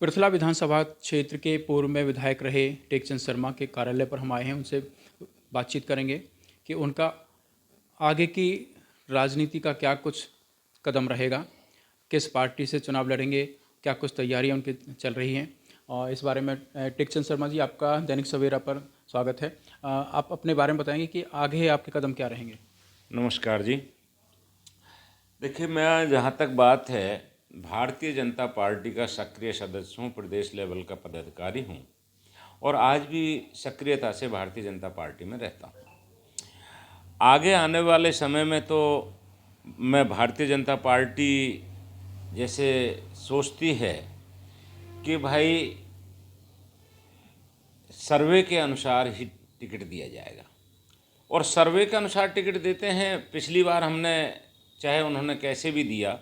पृथला विधानसभा क्षेत्र के पूर्व में विधायक रहे टेकचंद शर्मा के कार्यालय पर हम आए हैं। उनसे बातचीत करेंगे कि उनका आगे की राजनीति का क्या कुछ कदम रहेगा, किस पार्टी से चुनाव लड़ेंगे, क्या कुछ तैयारियां उनकी चल रही हैं। और इस बारे में टेकचंद शर्मा जी, आपका दैनिक सवेरा पर स्वागत है। आप अपने बारे में बताएंगे कि आगे आपके कदम क्या रहेंगे। नमस्कार जी। देखिए, मैं जहाँ तक बात है, भारतीय जनता पार्टी का सक्रिय सदस्य हूँ, प्रदेश लेवल का पदाधिकारी हूँ और आज भी सक्रियता से भारतीय जनता पार्टी में रहता हूँ। आगे आने वाले समय में तो मैं भारतीय जनता पार्टी जैसे सोचती है कि भाई सर्वे के अनुसार ही टिकट दिया जाएगा और सर्वे के अनुसार टिकट देते हैं। पिछली बार हमने, चाहे उन्होंने कैसे भी दिया,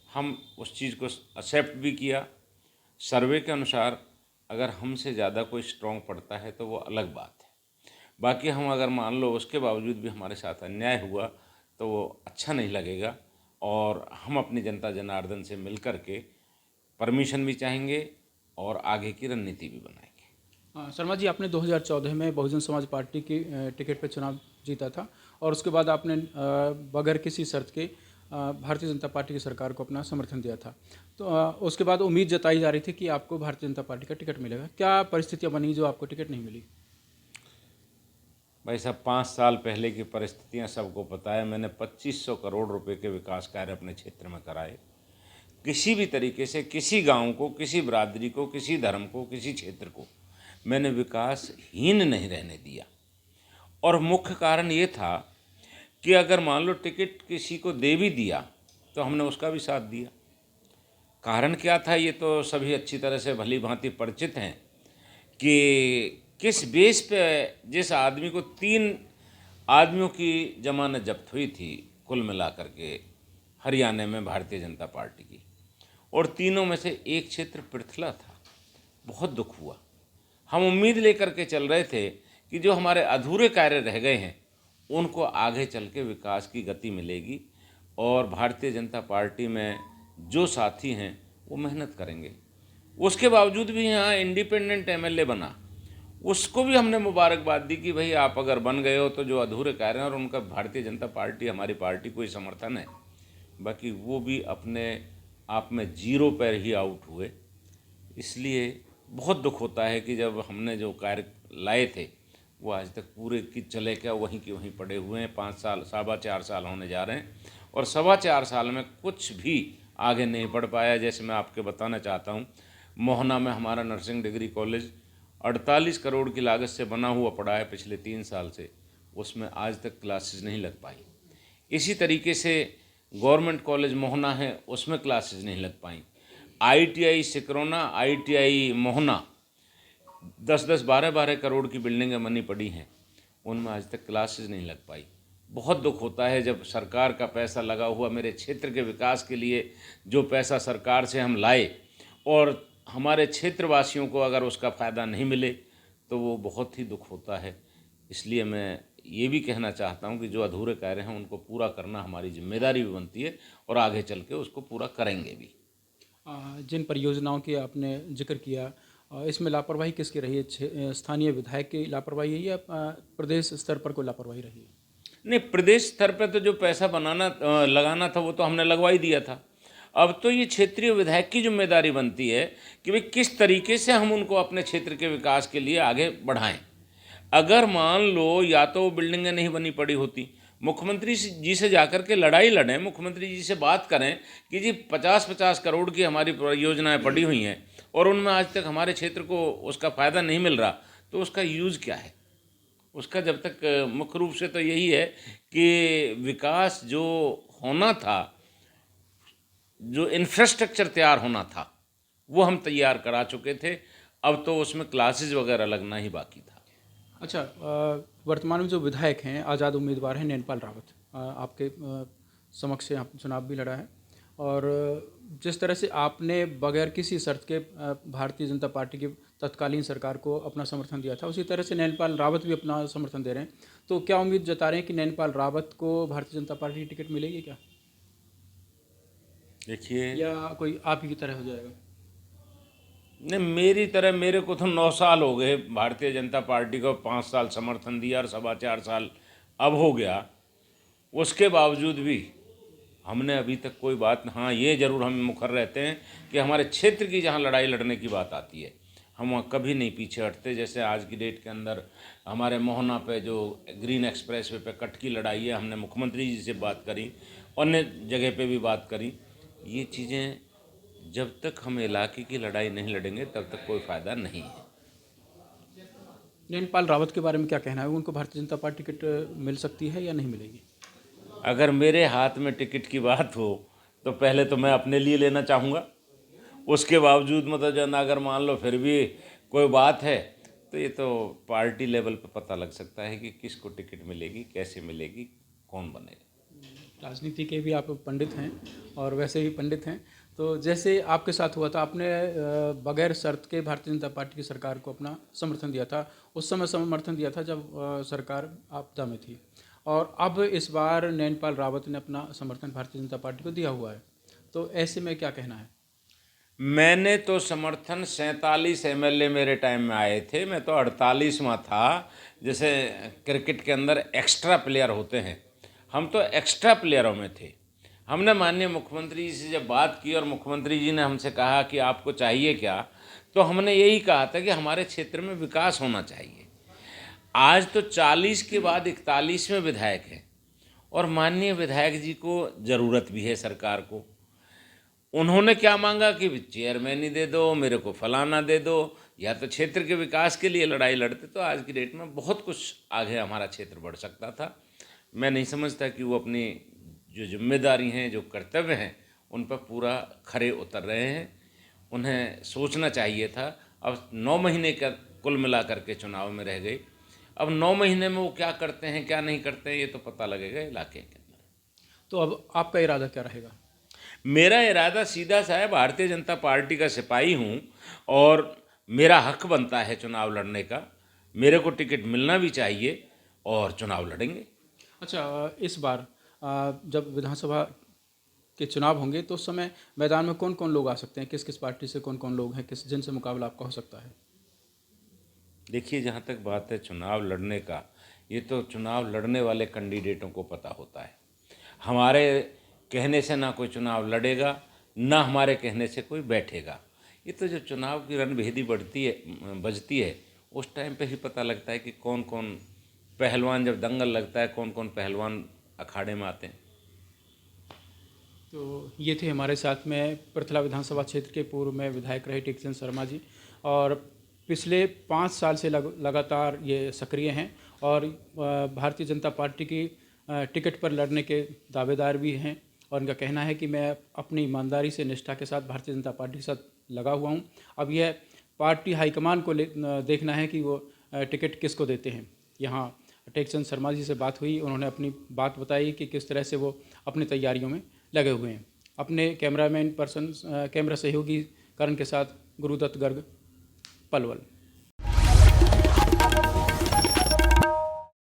हम उस चीज़ को एक्सेप्ट भी किया। सर्वे के अनुसार अगर हमसे ज़्यादा कोई स्ट्रॉन्ग पड़ता है तो वो अलग बात है। बाकी हम अगर मान लो उसके बावजूद भी हमारे साथ अन्याय हुआ तो वो अच्छा नहीं लगेगा और हम अपनी जनता जनार्दन से मिल कर के परमिशन भी चाहेंगे और आगे की रणनीति भी बनाएंगे। शर्मा जी, आपने 2014 में बहुजन समाज पार्टी की टिकट पर चुनाव जीता था और उसके बाद आपने बगैर किसी शर्त के भारतीय जनता पार्टी की सरकार को अपना समर्थन दिया था। तो उसके बाद उम्मीद जताई जा रही थी कि आपको भारतीय जनता पार्टी का टिकट मिलेगा। क्या परिस्थितियां बनी जो आपको टिकट नहीं मिली? भाई साहब, 5 साल पहले की परिस्थितियां सबको पता है। मैंने 2500 करोड़ रुपए के विकास कार्य अपने क्षेत्र में कराए। किसी भी तरीके से किसी गांव को, किसी बिरादरी को, किसी धर्म को, किसी क्षेत्र को मैंने विकासहीन नहीं रहने दिया। और मुख्य कारण ये था कि अगर मान लो टिकट किसी को दे भी दिया तो हमने उसका भी साथ दिया। कारण क्या था, ये तो सभी अच्छी तरह से भली भांति परिचित हैं कि किस बेस पे जिस आदमी को 3 आदमियों की जमानत जब्त हुई थी कुल मिलाकर के हरियाणा में भारतीय जनता पार्टी की, और तीनों में से एक क्षेत्र पृथला था। बहुत दुख हुआ। हम उम्मीद लेकर के चल रहे थे कि जो हमारे अधूरे कार्य रह गए हैं उनको आगे चल के विकास की गति मिलेगी और भारतीय जनता पार्टी में जो साथी हैं वो मेहनत करेंगे। उसके बावजूद भी यहाँ इंडिपेंडेंट एमएलए बना, उसको भी हमने मुबारकबाद दी कि भाई आप अगर बन गए हो तो जो अधूरे कार्य हैं, और उनका भारतीय जनता पार्टी, हमारी पार्टी को ही समर्थन है। बाकी वो भी अपने आप में जीरो पर ही आउट हुए। इसलिए बहुत दुख होता है कि जब हमने जो कार्य लाए थे वो आज तक पूरे की चले क्या वहीं के वहीं पड़े हुए हैं। 5 साल, 4.25 साल होने जा रहे हैं और 4.25 साल में कुछ भी आगे नहीं बढ़ पाया। जैसे मैं आपके बताना चाहता हूँ, मोहना में हमारा नर्सिंग डिग्री कॉलेज 48 करोड़ की लागत से बना हुआ पड़ा है पिछले 3 साल से, उसमें आज तक क्लासेस नहीं लग पाई। इसी तरीके से गवर्नमेंट कॉलेज मोहना है, उसमें क्लासेस नहीं लग पाई। आईटीआई सिकरोना, आईटीआई मोहना 10-10, 12-12 करोड़ की बिल्डिंगें बनी पड़ी हैं, उनमें आज तक क्लासेस नहीं लग पाई। बहुत दुख होता है जब सरकार का पैसा लगा हुआ, मेरे क्षेत्र के विकास के लिए जो पैसा सरकार से हम लाए और हमारे क्षेत्रवासियों को अगर उसका फ़ायदा नहीं मिले तो वो बहुत ही दुख होता है। इसलिए मैं ये भी कहना चाहता हूँ कि जो अधूरे कार्य हैं उनको पूरा करना हमारी जिम्मेदारी भी बनती है और आगे चल के उसको पूरा करेंगे भी। जिन परियोजनाओं की आपने जिक्र किया, इसमें लापरवाही किसकी रही है? स्थानीय विधायक की लापरवाही है या प्रदेश स्तर पर कोई लापरवाही रही है? नहीं, प्रदेश स्तर पे तो जो पैसा बनाना लगाना था वो तो हमने लगवा ही दिया था। अब तो ये क्षेत्रीय विधायक की जिम्मेदारी बनती है कि भाई किस तरीके से हम उनको अपने क्षेत्र के विकास के लिए आगे बढ़ाएं। अगर मान लो या तो वो बिल्डिंगें नहीं बनी पड़ी होती, मुख्यमंत्री जी से जाकर के लड़ाई लड़ें, मुख्यमंत्री जी से बात करें कि जी 50-50 करोड़ की हमारी परियोजनाएं पड़ी हुई हैं और उनमें आज तक हमारे क्षेत्र को उसका फ़ायदा नहीं मिल रहा, तो उसका यूज़ क्या है? उसका जब तक मुख्य रूप से तो यही है कि विकास जो होना था, जो इंफ्रास्ट्रक्चर तैयार होना था, वो हम तैयार करा चुके थे। अब तो उसमें क्लासेस वगैरह लगना ही बाकी था। अच्छा, वर्तमान में जो विधायक हैं, आज़ाद उम्मीदवार हैं नैनपाल रावत, आपके समक्ष से आप चुनाव भी लड़ा है और जिस तरह से आपने बगैर किसी शर्त के भारतीय जनता पार्टी की तत्कालीन सरकार को अपना समर्थन दिया था, उसी तरह से नैनपाल रावत भी अपना समर्थन दे रहे हैं। तो क्या उम्मीद जता रहे हैं कि नैनपाल रावत को भारतीय जनता पार्टी की टिकट मिलेगी क्या, देखिए, या कोई आप ही की तरह हो जाएगा? नहीं, मेरी तरह मेरे को तो 9 साल हो गए भारतीय जनता पार्टी को, 5 साल समर्थन दिया और 4.25 साल अब हो गया। उसके बावजूद भी हमने अभी तक कोई बात, हाँ ये ज़रूर हम मुखर रहते हैं कि हमारे क्षेत्र की जहाँ लड़ाई लड़ने की बात आती है हम वहाँ कभी नहीं पीछे हटते। जैसे आज की डेट के अंदर हमारे मोहना पे जो ग्रीन एक्सप्रेस वे पे कट की लड़ाई है, हमने मुख्यमंत्री जी से बात करी, अन्य जगह पे भी बात करी। ये चीज़ें जब तक हम इलाके की लड़ाई नहीं लड़ेंगे तब तक कोई फ़ायदा नहीं है। नैनपाल रावत के बारे में क्या कहना है? उनको भारतीय जनता पार्टी टिकट मिल सकती है या नहीं मिलेगी? अगर मेरे हाथ में टिकट की बात हो तो पहले तो मैं अपने लिए लेना चाहूँगा। उसके बावजूद मतलब जो है ना, अगर मान लो फिर भी कोई बात है तो ये तो पार्टी लेवल पे पता लग सकता है कि किसको टिकट मिलेगी, कैसे मिलेगी, कौन बनेगा। राजनीति के भी आप पंडित हैं और वैसे भी पंडित हैं, तो जैसे आपके साथ हुआ था, आपने बगैर शर्त के भारतीय जनता पार्टी की सरकार को अपना समर्थन दिया था। उस समय समर्थन दिया था जब सरकार आपदा में थी, और अब इस बार नैनपाल रावत ने अपना समर्थन भारतीय जनता पार्टी को दिया हुआ है, तो ऐसे में क्या कहना है? मैंने तो समर्थन 47 एमएलए मेरे टाइम में आए थे, मैं तो 48वां था। जैसे क्रिकेट के अंदर एक्स्ट्रा प्लेयर होते हैं, हम तो एक्स्ट्रा प्लेयरों में थे। हमने माननीय मुख्यमंत्री जी से जब बात की और मुख्यमंत्री जी ने हमसे कहा कि आपको चाहिए क्या, तो हमने यही कहा था कि हमारे क्षेत्र में विकास होना चाहिए। आज तो 40 के बाद 41वें विधायक हैं और माननीय विधायक जी को ज़रूरत भी है सरकार को। उन्होंने क्या मांगा कि चेयरमैन ही दे दो, मेरे को फलाना दे दो, या तो क्षेत्र के विकास के लिए लड़ाई लड़ते तो आज की डेट में बहुत कुछ आगे हमारा क्षेत्र बढ़ सकता था। मैं नहीं समझता कि वो अपनी जो जिम्मेदारी हैं, जो कर्तव्य हैं, उन पर पूरा खरे उतर रहे हैं। उन्हें सोचना चाहिए था। अब 9 महीने का कुल मिला करके चुनाव में रह गए। अब 9 महीने में वो क्या करते हैं, क्या नहीं करते हैं, ये तो पता लगेगा इलाके के अंदर। तो अब आपका इरादा क्या रहेगा? मेरा इरादा सीधा सा है, भारतीय जनता पार्टी का सिपाही हूँ और मेरा हक बनता है चुनाव लड़ने का। मेरे को टिकट मिलना भी चाहिए और चुनाव लड़ेंगे। अच्छा, इस बार जब विधानसभा के चुनाव होंगे तो उस समय मैदान में कौन कौन लोग आ सकते हैं? किस किस पार्टी से कौन कौन लोग हैं, किस जिनसे मुकाबला आपका हो सकता है? देखिए, जहाँ तक बात है चुनाव लड़ने का, ये तो चुनाव लड़ने वाले कैंडिडेटों को पता होता है। हमारे कहने से ना कोई चुनाव लड़ेगा, ना हमारे कहने से कोई बैठेगा। ये तो जो चुनाव की रणभेदी बजती है, उस टाइम पे ही पता लगता है कि कौन कौन पहलवान, जब दंगल लगता है, कौन कौन पहलवान अखाड़े में आते हैं। तो ये थे हमारे साथ में पृथला विधानसभा क्षेत्र के पूर्व में विधायक रहे टेकचंद शर्मा जी, और पिछले 5 साल से लगातार ये सक्रिय हैं और भारतीय जनता पार्टी की टिकट पर लड़ने के दावेदार भी हैं, और उनका कहना है कि मैं अपनी ईमानदारी से, निष्ठा के साथ भारतीय जनता पार्टी के साथ लगा हुआ हूँ। अब यह पार्टी हाईकमान को देखना है कि वो टिकट किसको देते हैं। यहाँ टेकचंद शर्मा जी से बात हुई, उन्होंने अपनी बात बताई कि किस तरह से वो अपनी तैयारियों में लगे हुए हैं। अपने कैमरा सहयोगी करण के साथ गुरुदत्त गर्ग, पलवल।